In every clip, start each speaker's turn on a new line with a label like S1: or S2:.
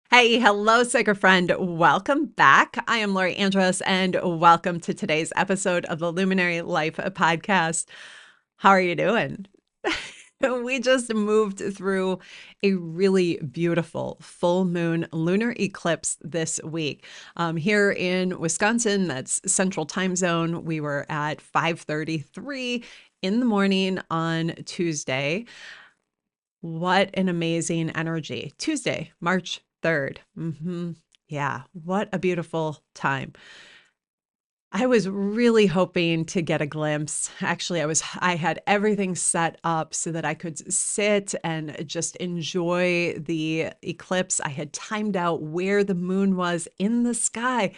S1: Hey, hello, sacred friend. Welcome back. I am Lori Andros, and welcome to today's episode of the Luminary Life Podcast. How are you doing? We just moved through a really beautiful full moon lunar eclipse this week. Here in Wisconsin, that's Central Time Zone. We were at 5:33 in the morning on Tuesday. What an amazing energy. Tuesday, March 3rd. Yeah, what a beautiful time. I was really hoping to get a glimpse. Actually, I had everything set up so that I could sit and just enjoy the eclipse. I had timed out where the moon was in the sky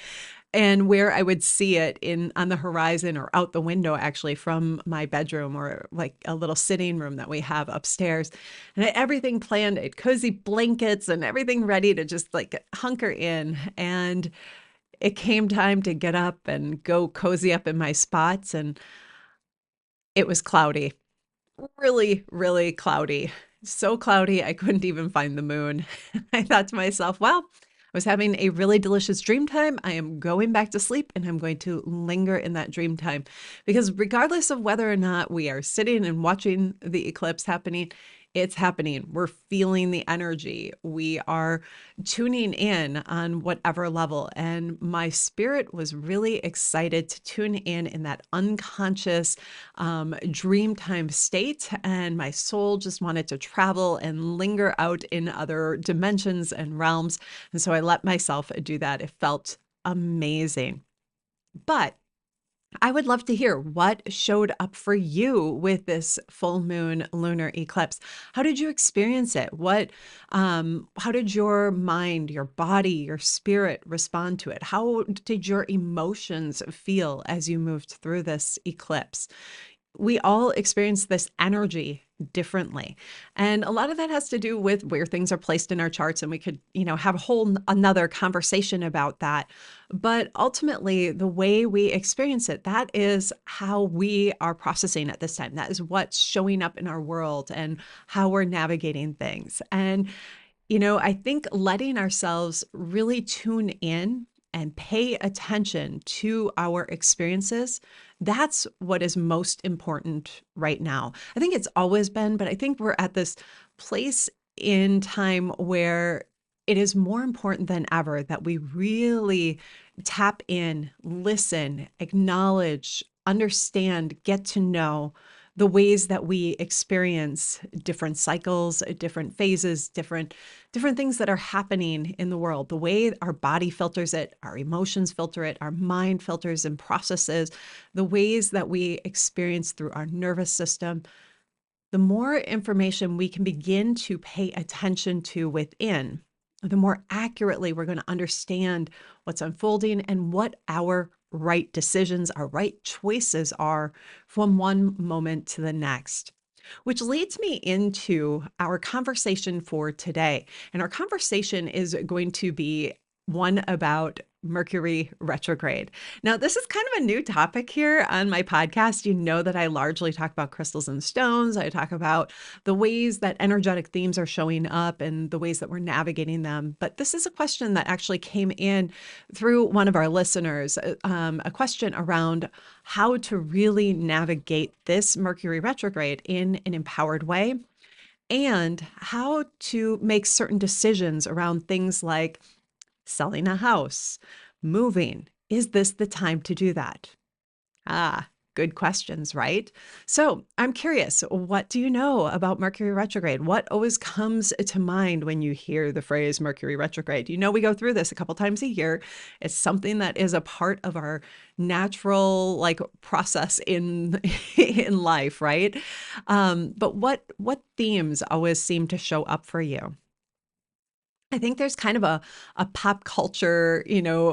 S1: and where I would see it in on the horizon or out the window actually from my bedroom or like a little sitting room that we have upstairs. And I had everything planned, I had cozy blankets and everything ready to just like hunker in. And it came time to get up and go cozy up in my spots, and it was cloudy. Really, really cloudy. So cloudy, I couldn't even find the moon. I thought to myself, well, I was having a really delicious dream time. I am going back to sleep and I'm going to linger in that dream time because regardless of whether or not we are sitting and watching the eclipse happening, it's happening. We're feeling the energy. We are tuning in on whatever level. And my spirit was really excited to tune in that unconscious dream time state. And my soul just wanted to travel and linger out in other dimensions and realms. And so I let myself do that. It felt amazing. But I would love to hear what showed up for you with this full moon lunar eclipse. How did you experience it? How did your mind, your body, your spirit respond to it? How did your emotions feel as you moved through this eclipse? We all experience this energy differently. And a lot of that has to do with where things are placed in our charts. And we could, have a whole another conversation about that. But ultimately, the way we experience it, that is how we are processing at this time. That is what's showing up in our world and how we're navigating things. And I think letting ourselves really tune in and pay attention to our experiences, that's what is most important right now. I think it's always been, but I think we're at this place in time where it is more important than ever that we really tap in, listen, acknowledge, understand, get to know the ways that we experience different cycles, different phases, different things that are happening in the world, the way our body filters it, our emotions filter it, our mind filters and processes, the ways that we experience through our nervous system. The more information we can begin to pay attention to within, the more accurately we're going to understand what's unfolding and what our right decisions, our right choices are from one moment to the next. Which leads me into our conversation for today. And our conversation is going to be one about Mercury retrograde. Now, this is kind of a new topic here on my podcast. You know that I largely talk about crystals and stones. I talk about the ways that energetic themes are showing up and the ways that we're navigating them. But this is a question that actually came in through one of our listeners, a question around how to really navigate this Mercury retrograde in an empowered way and how to make certain decisions around things like selling a house, moving. Is this the time to do that? Ah, good questions, right? So I'm curious, what do you know about Mercury retrograde? What always comes to mind when you hear the phrase Mercury retrograde? We go through this a couple times a year. It's something that is a part of our natural process in in life, right? But what themes always seem to show up for you? I think there's kind of a pop culture,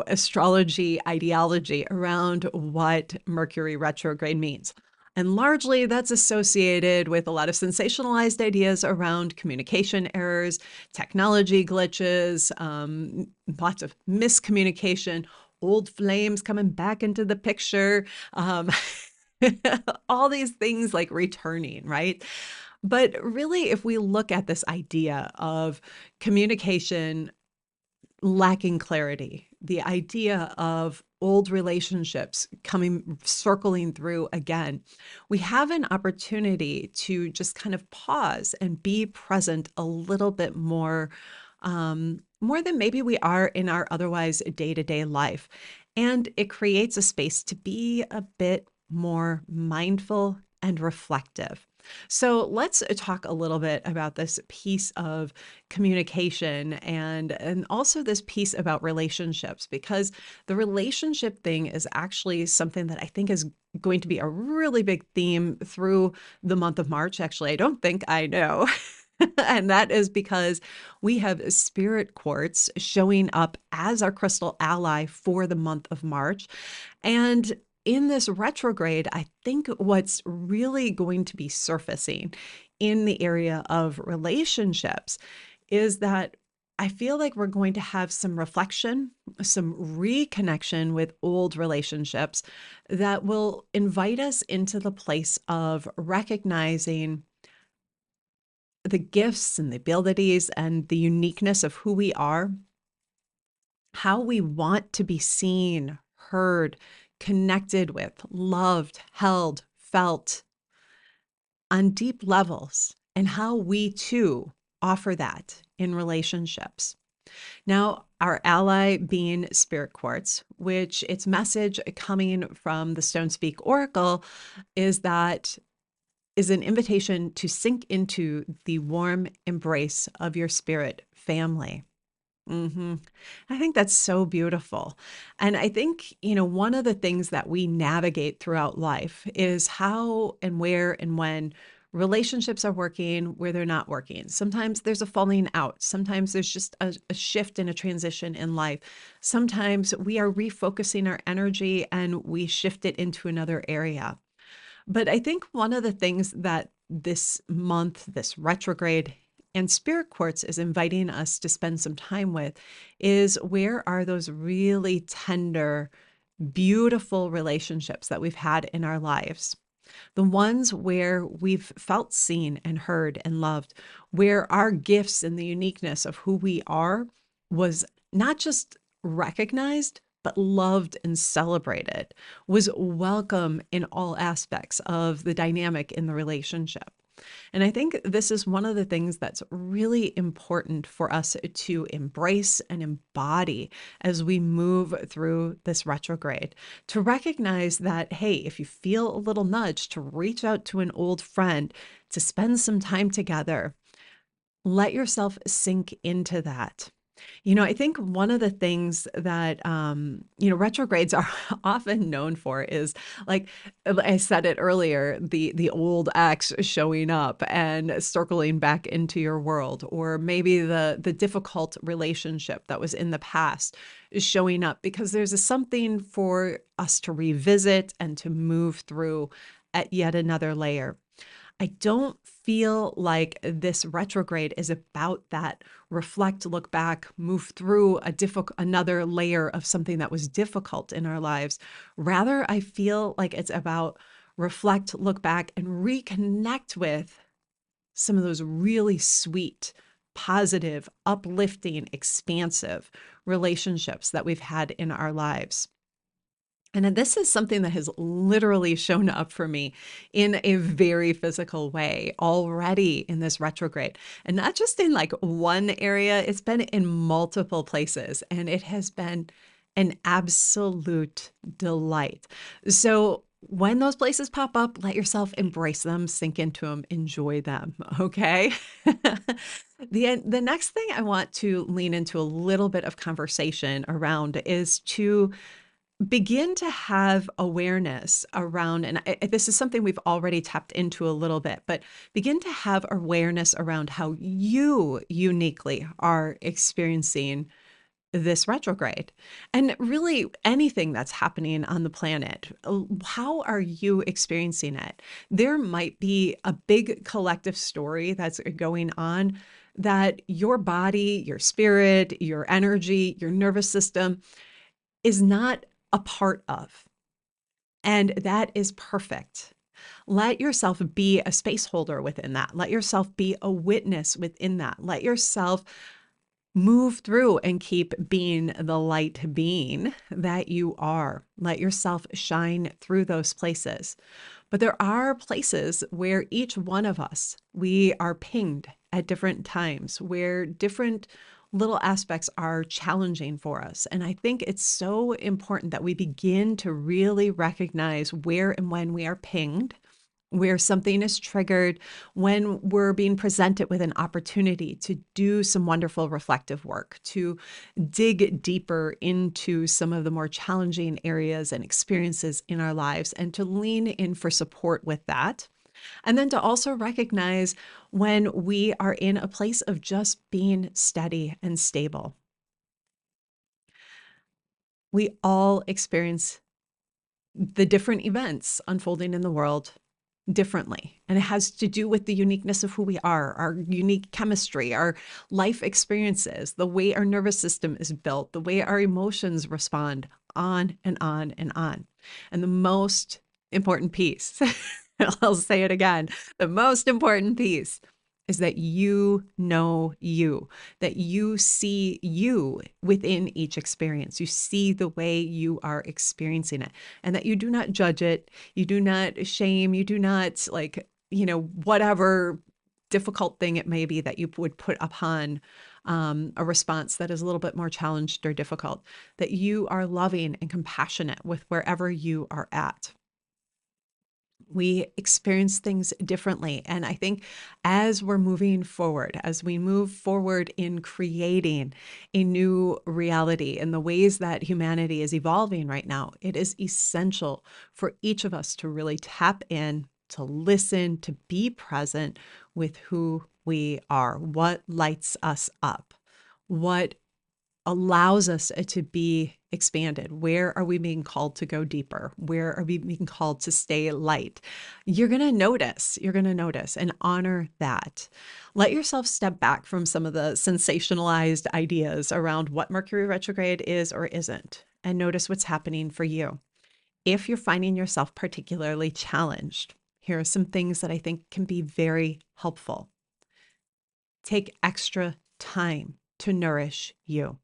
S1: astrology ideology around what Mercury retrograde means. And largely that's associated with a lot of sensationalized ideas around communication errors, technology glitches, lots of miscommunication, old flames coming back into the picture, all these things like returning, right? But really, if we look at this idea of communication lacking clarity, the idea of old relationships coming, circling through again, we have an opportunity to just kind of pause and be present a little bit more, more than maybe we are in our otherwise day-to-day life. And it creates a space to be a bit more mindful and reflective. So let's talk a little bit about this piece of communication and also this piece about relationships, because the relationship thing is actually something that I think is going to be a really big theme through the month of March. Actually, I don't think I know. And that is because we have Spirit Quartz showing up as our crystal ally for the month of March. And in this retrograde, I think what's really going to be surfacing in the area of relationships is that I feel like we're going to have some reflection, some reconnection with old relationships that will invite us into the place of recognizing the gifts and the abilities and the uniqueness of who we are, how we want to be seen, heard, connected with, loved, held, felt on deep levels, and how we too offer that in relationships. Now, our ally being Spirit Quartz, which its message coming from the Stone Speak Oracle is that is an invitation to sink into the warm embrace of your spirit family. I think that's so beautiful. And I think, one of the things that we navigate throughout life is how and where and when relationships are working, where they're not working. Sometimes there's a falling out. Sometimes there's just a shift and a transition in life. Sometimes we are refocusing our energy and we shift it into another area. But I think one of the things that this month, this retrograde, and Spirit Quartz is inviting us to spend some time with is where are those really tender, beautiful relationships that we've had in our lives? The ones where we've felt seen and heard and loved, where our gifts and the uniqueness of who we are was not just recognized, but loved and celebrated, was welcome in all aspects of the dynamic in the relationship. And I think this is one of the things that's really important for us to embrace and embody as we move through this retrograde. To recognize that, hey, if you feel a little nudge to reach out to an old friend, to spend some time together, let yourself sink into that. I think one of the things that, retrogrades are often known for is, like I said it earlier, the old ex showing up and circling back into your world, or maybe the difficult relationship that was in the past is showing up because there's something for us to revisit and to move through at yet another layer. I don't feel like this retrograde is about that reflect, look back, move through another layer of something that was difficult in our lives. Rather, I feel like it's about reflect, look back, and reconnect with some of those really sweet, positive, uplifting, expansive relationships that we've had in our lives. And this is something that has literally shown up for me in a very physical way already in this retrograde. And not just in like one area, it's been in multiple places. And it has been an absolute delight. So when those places pop up, let yourself embrace them, sink into them, enjoy them. Okay. The next thing I want to lean into a little bit of conversation around is to begin to have awareness around, and this is something we've already tapped into a little bit, but begin to have awareness around how you uniquely are experiencing this retrograde and really anything that's happening on the planet. How are you experiencing it? There might be a big collective story that's going on that your body, your spirit, your energy, your nervous system is not a part of. And that is perfect. Let yourself be a space holder within that. Let yourself be a witness within that. Let yourself Move through and keep being the light being that you are. Let yourself shine through those places. But there are places where each one of us, we are pinged at different times, where different little aspects are challenging for us. And I think it's so important that we begin to really recognize where and when we are pinged, where something is triggered, when we're being presented with an opportunity to do some wonderful reflective work, to dig deeper into some of the more challenging areas and experiences in our lives, and to lean in for support with that. And then to also recognize when we are in a place of just being steady and stable. We all experience the different events unfolding in the world differently. And it has to do with the uniqueness of who we are, our unique chemistry, our life experiences, the way our nervous system is built, the way our emotions respond, on and on and on. And the most important piece, I'll say it again, the most important piece is that you know you, that you see you within each experience. You see the way you are experiencing it, and that you do not judge it. You do not shame. You do not whatever difficult thing it may be that you would put upon a response that is a little bit more challenged or difficult, that you are loving and compassionate with wherever you are at. We experience things differently. And I think as we're moving forward, as we move forward in creating a new reality in the ways that humanity is evolving right now, it is essential for each of us to really tap in, to listen, to be present with who we are, what lights us up, what allows us to be expanded. Where are we being called to go deeper? Where are we being called to stay light? You're going to notice, and honor that. Let yourself step back from some of the sensationalized ideas around what Mercury retrograde is or isn't, and notice what's happening for you. If you're finding yourself particularly challenged, here are some things that I think can be very helpful. Take extra time to nourish you.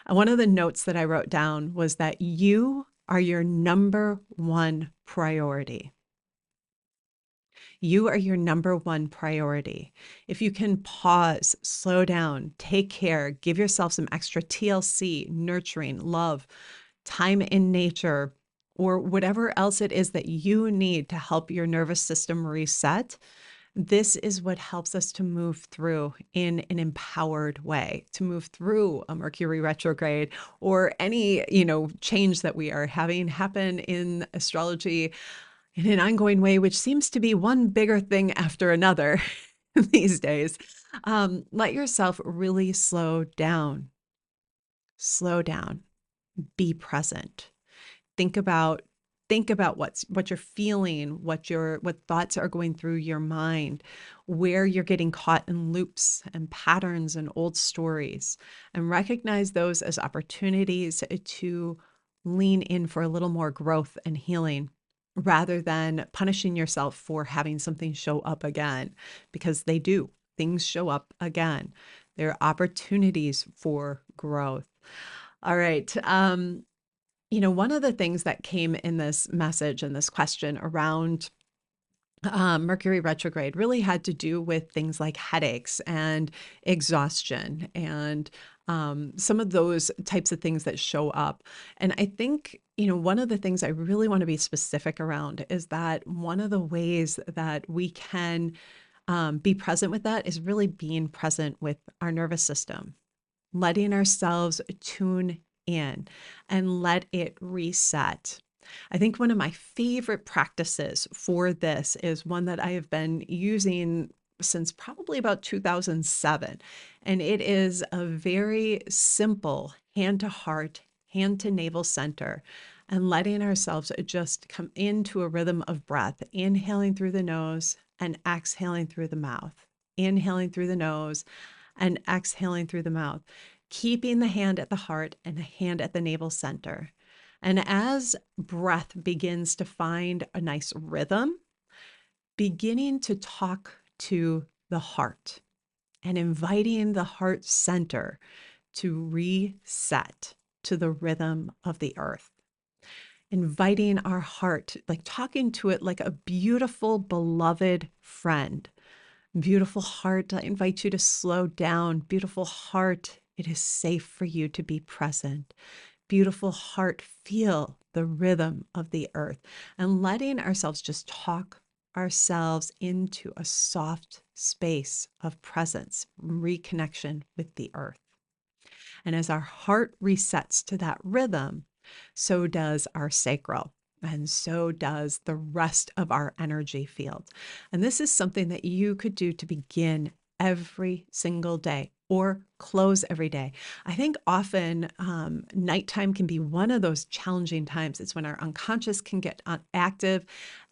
S1: One of the notes that I wrote down was that you are your number one priority. You are your number one priority. If you can pause, slow down, take care, give yourself some extra TLC, nurturing, love, time in nature, or whatever else it is that you need to help your nervous system reset, this is what helps us to move through in an empowered way, to move through a Mercury retrograde or any, change that we are having happen in astrology in an ongoing way, which seems to be one bigger thing after another these days. Let yourself really slow down. Slow down. Be present. Think about what you're feeling, what thoughts are going through your mind, where you're getting caught in loops and patterns and old stories, and recognize those as opportunities to lean in for a little more growth and healing rather than punishing yourself for having something show up again, because they do. Things show up again. There are opportunities for growth. All right. One of the things that came in this message and this question around Mercury retrograde really had to do with things like headaches and exhaustion and some of those types of things that show up. And I think, one of the things I really want to be specific around is that one of the ways that we can be present with that is really being present with our nervous system, letting ourselves tune in and let it reset. I think one of my favorite practices for this is one that I have been using since probably about 2007. And it is a very simple hand to heart, hand to navel center, and letting ourselves just come into a rhythm of breath, inhaling through the nose and exhaling through the mouth, inhaling through the nose and exhaling through the mouth, keeping the hand at the heart and the hand at the navel center. And as breath begins to find a nice rhythm, beginning to talk to the heart. and inviting the heart center to reset to the rhythm of the earth. Inviting our heart, like talking to it like a beautiful, beloved friend. Beautiful heart, I invite you to slow down. Beautiful heart, it is safe for you to be present. Beautiful heart, feel the rhythm of the earth, and letting ourselves just talk ourselves into a soft space of presence, reconnection with the earth. And as our heart resets to that rhythm, so does our sacral. And so does the rest of our energy field. And this is something that you could do to begin every single day or close every day. I think often nighttime can be one of those challenging times. It's when our unconscious can get active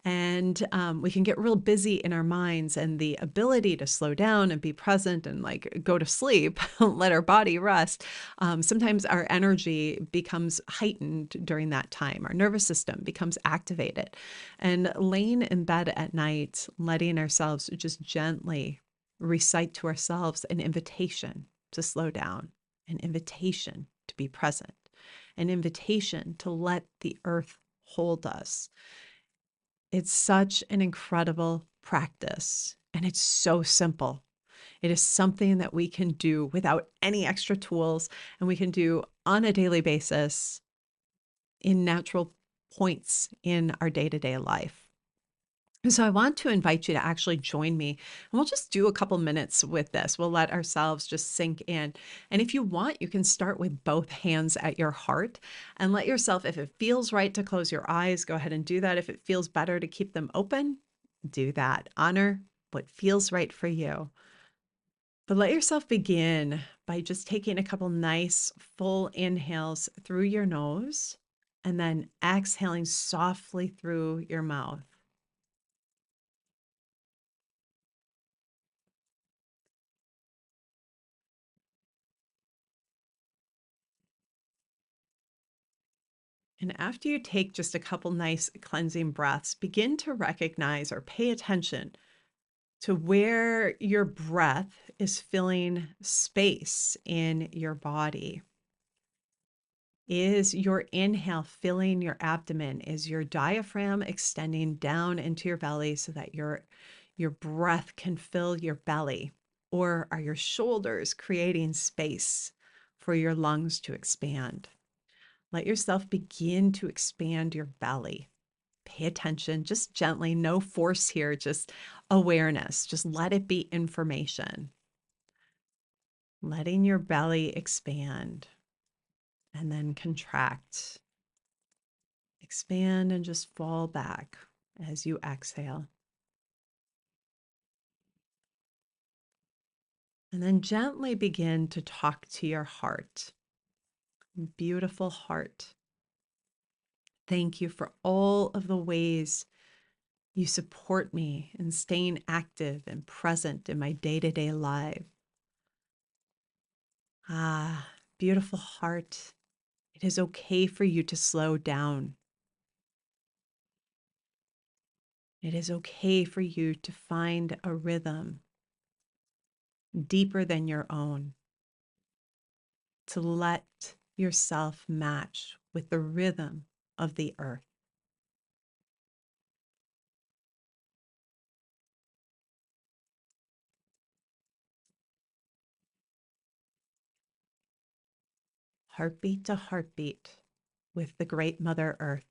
S1: and we can get real busy in our minds, and the ability to slow down and be present and like go to sleep, let our body rest. Sometimes our energy becomes heightened during that time. Our nervous system becomes activated. And laying in bed at night, letting ourselves just gently recite to ourselves an invitation to slow down, an invitation to be present, an invitation to let the earth hold us. It's such an incredible practice, and it's so simple. It is something that we can do without any extra tools, and we can do on a daily basis in natural points in our day-to-day life. And so I want to invite you to actually join me, and we'll just do a couple minutes with this. We'll let ourselves just sink in. And if you want, you can start with both hands at your heart and let yourself, if it feels right to close your eyes, go ahead and do that. If it feels better to keep them open, do that. Honor what feels right for you. But let yourself begin by just taking a couple nice full inhales through your nose and then exhaling softly through your mouth. And after you take just a couple nice cleansing breaths, begin to recognize or pay attention to where your breath is filling space in your body. Is your inhale filling your abdomen? Is your diaphragm extending down into your belly so that your breath can fill your belly? Or are your shoulders creating space for your lungs to expand? Let yourself begin to expand your belly. Pay attention, just gently, no force here, just awareness. Just let it be information. Letting your belly expand and then contract. Expand and just fall back as you exhale. And then gently begin to talk to your heart. Beautiful heart. Thank you for all of the ways you support me in staying active and present in my day-to-day life. Ah, beautiful heart. It is okay for you to slow down. It is okay for you to find a rhythm deeper than your own, to let yourself match with the rhythm of the earth. Heartbeat to heartbeat with the great Mother Earth.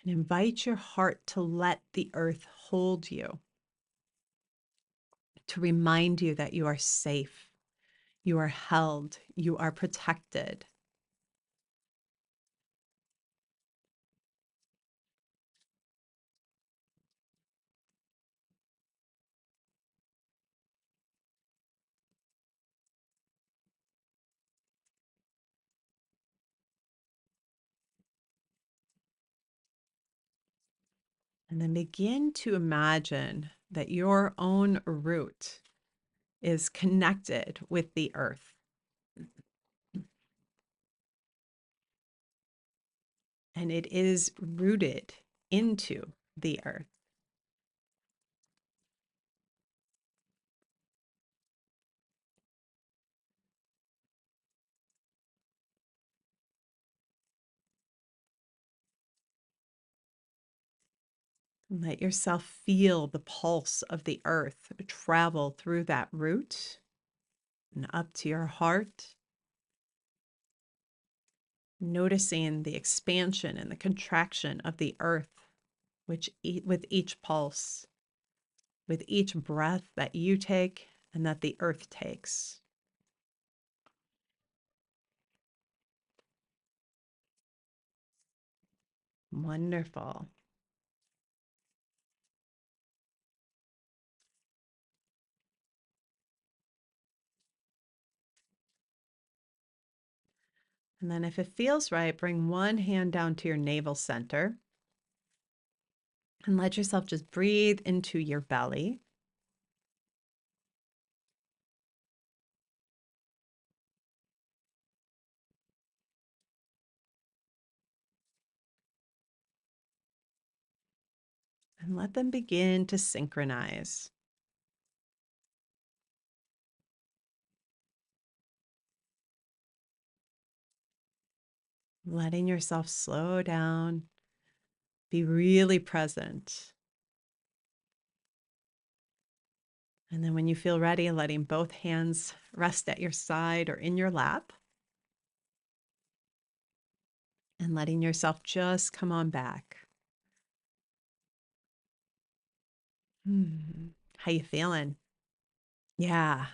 S1: And invite your heart to let the earth hold you, to remind you that you are safe, you are held, you are protected. And then begin to imagine that your own root is connected with the earth. And it is rooted into the earth. Let yourself feel the pulse of the earth travel through that root and up to your heart, noticing the expansion and the contraction of the earth, with each pulse, with each breath that you take and that the earth takes. Wonderful. And then, if it feels right, bring one hand down to your navel center and let yourself just breathe into your belly. And let them begin to synchronize. Letting yourself slow down, be really present. And then, when you feel ready, letting both hands rest at your side or in your lap, and letting yourself just come on back. How you feeling? Yeah.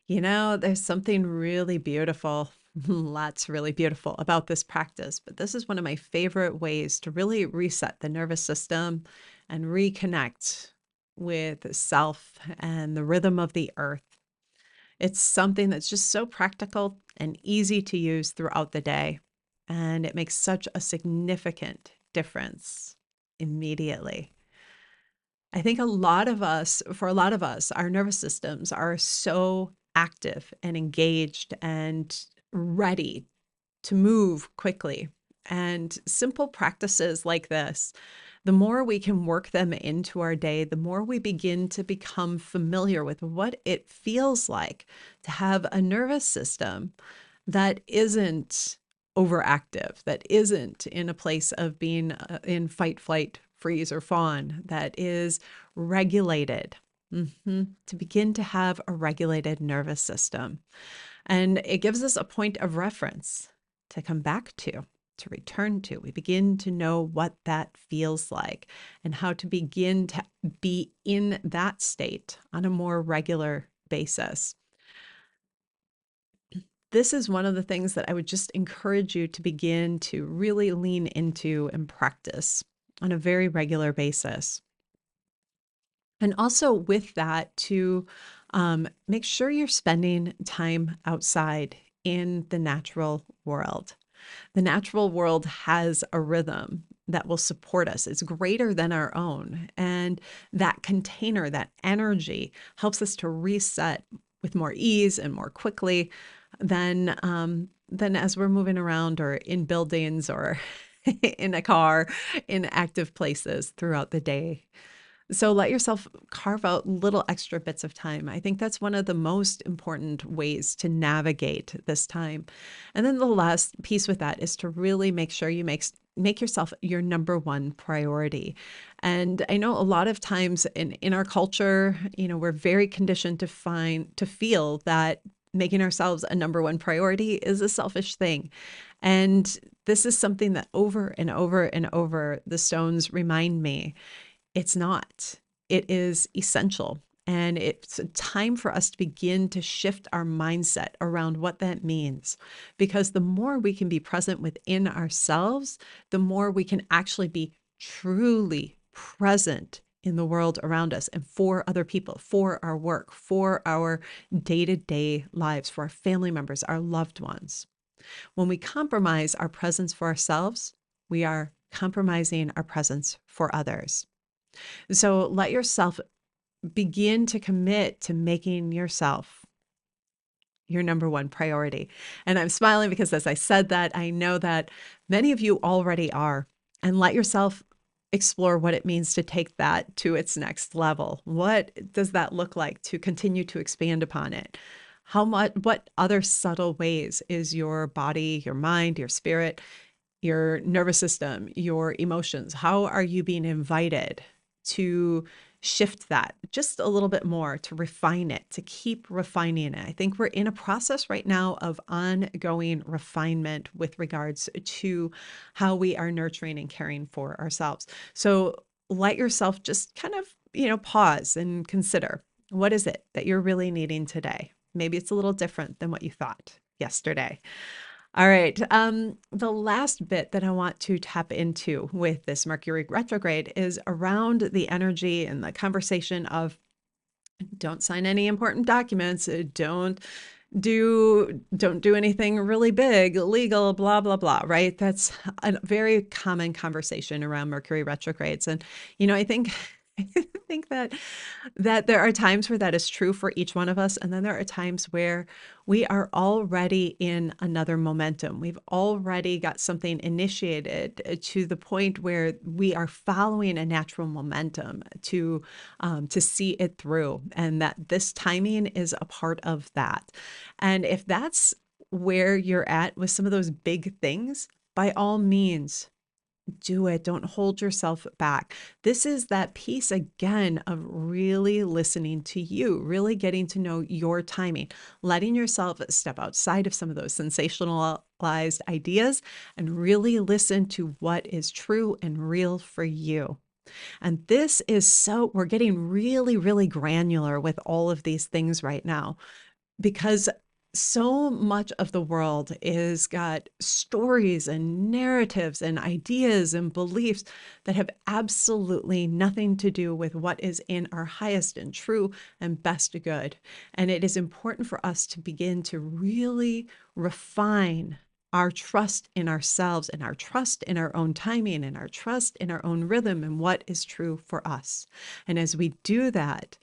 S1: There's something really beautiful, lots really beautiful about this practice, but this is one of my favorite ways to really reset the nervous system and reconnect with self and the rhythm of the earth. It's something that's just so practical and easy to use throughout the day, and it makes such a significant difference immediately. I think for a lot of us, our nervous systems are so active and engaged and ready to move quickly. And simple practices like this, the more we can work them into our day, the more we begin to become familiar with what it feels like to have a nervous system that isn't overactive, that isn't in a place of being in fight, flight, freeze, or fawn, that is regulated. To begin to have a regulated nervous system. And it gives us a point of reference to come back to return to. We begin to know what that feels like and how to begin to be in that state on a more regular basis. This is one of the things that I would just encourage you to begin to really lean into and practice on a very regular basis. And also with that, to make sure you're spending time outside in the natural world. The natural world has a rhythm that will support us. It's greater than our own. And that container, that energy helps us to reset with more ease and more quickly than as we're moving around or in buildings or in a car in active places throughout the day. So let yourself carve out little extra bits of time. I think that's one of the most important ways to navigate this time. And then the last piece with that is to really make sure you make yourself your number one priority. And I know a lot of times in our culture, we're very conditioned to feel that making ourselves a number one priority is a selfish thing. And this is something that over and over and over the stones remind me it's not. It is essential. And it's a time for us to begin to shift our mindset around what that means. Because the more we can be present within ourselves, the more we can actually be truly present in the world around us and for other people, for our work, for our day-to-day lives, for our family members, our loved ones. When we compromise our presence for ourselves, we are compromising our presence for others. So let yourself begin to commit to making yourself your number one priority. And I'm smiling because as I said that, I know that many of you already are. And let yourself explore what it means to take that to its next level. What does that look like to continue to expand upon it? What other subtle ways is your body, your mind, your spirit, your nervous system, your emotions? How are you being invited to shift that just a little bit more, to refine it, to keep refining it? I think we're in a process right now of ongoing refinement with regards to how we are nurturing and caring for ourselves. So let yourself just kind of, pause and consider, what is it that you're really needing today? Maybe it's a little different than what you thought yesterday. All right. The last bit that I want to tap into with this Mercury retrograde is around the energy and the conversation of don't sign any important documents, don't do anything really big, legal, blah, blah, blah, right? That's a very common conversation around Mercury retrogrades. And, I think I think that there are times where that is true for each one of us. And then there are times where we are already in another momentum. We've already got something initiated to the point where we are following a natural momentum to see it through. And that this timing is a part of that. And if that's where you're at with some of those big things, by all means, do it. Don't hold yourself back. This is that piece again of really listening to you, really getting to know your timing, letting yourself step outside of some of those sensationalized ideas and really listen to what is true and real for you. And this is we're getting really, really granular with all of these things right now because so much of the world is got stories and narratives and ideas and beliefs that have absolutely nothing to do with what is in our highest and true and best good. And it is important for us to begin to really refine our trust in ourselves and our trust in our own timing and our trust in our own rhythm and what is true for us. And as we do that,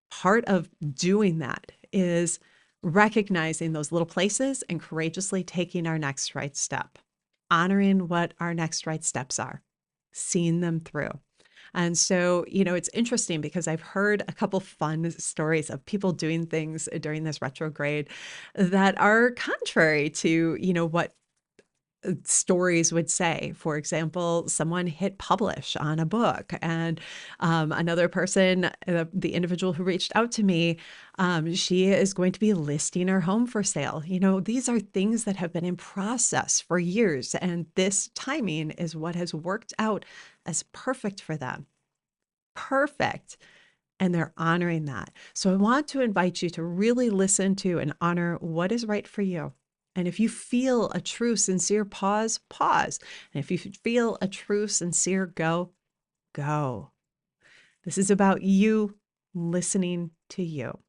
S1: part of doing that is recognizing those little places and courageously taking our next right step, honoring what our next right steps are, seeing them through. And so, it's interesting because I've heard a couple fun stories of people doing things during this retrograde that are contrary to, what stories would say. For example, someone hit publish on a book, and another person, the individual who reached out to me, she is going to be listing her home for sale. These are things that have been in process for years, and this timing is what has worked out as perfect for them. Perfect. And they're honoring that. So I want to invite you to really listen to and honor what is right for you. And if you feel a true, sincere pause, pause. And if you feel a true, sincere go, go. This is about you listening to you.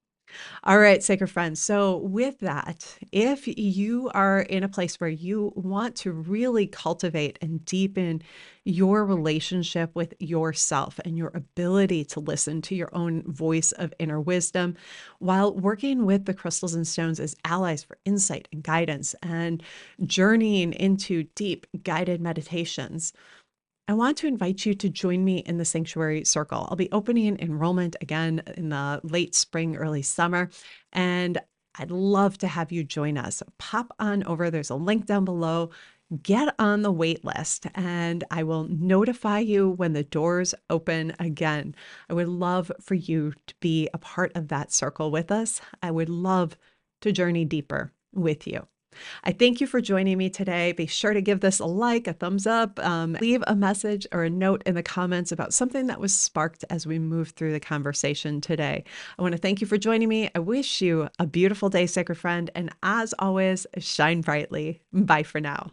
S1: All right, sacred friends. So with that, if you are in a place where you want to really cultivate and deepen your relationship with yourself and your ability to listen to your own voice of inner wisdom while working with the crystals and stones as allies for insight and guidance and journeying into deep guided meditations, I want to invite you to join me in the Sanctuary Circle. I'll be opening enrollment again in the late spring, early summer, and I'd love to have you join us. Pop on over. There's a link down below. Get on the wait list, and I will notify you when the doors open again. I would love for you to be a part of that circle with us. I would love to journey deeper with you. I thank you for joining me today. Be sure to give this a like, a thumbs up, leave a message or a note in the comments about something that was sparked as we move through the conversation today. I want to thank you for joining me. I wish you a beautiful day, sacred friend. And as always, shine brightly. Bye for now.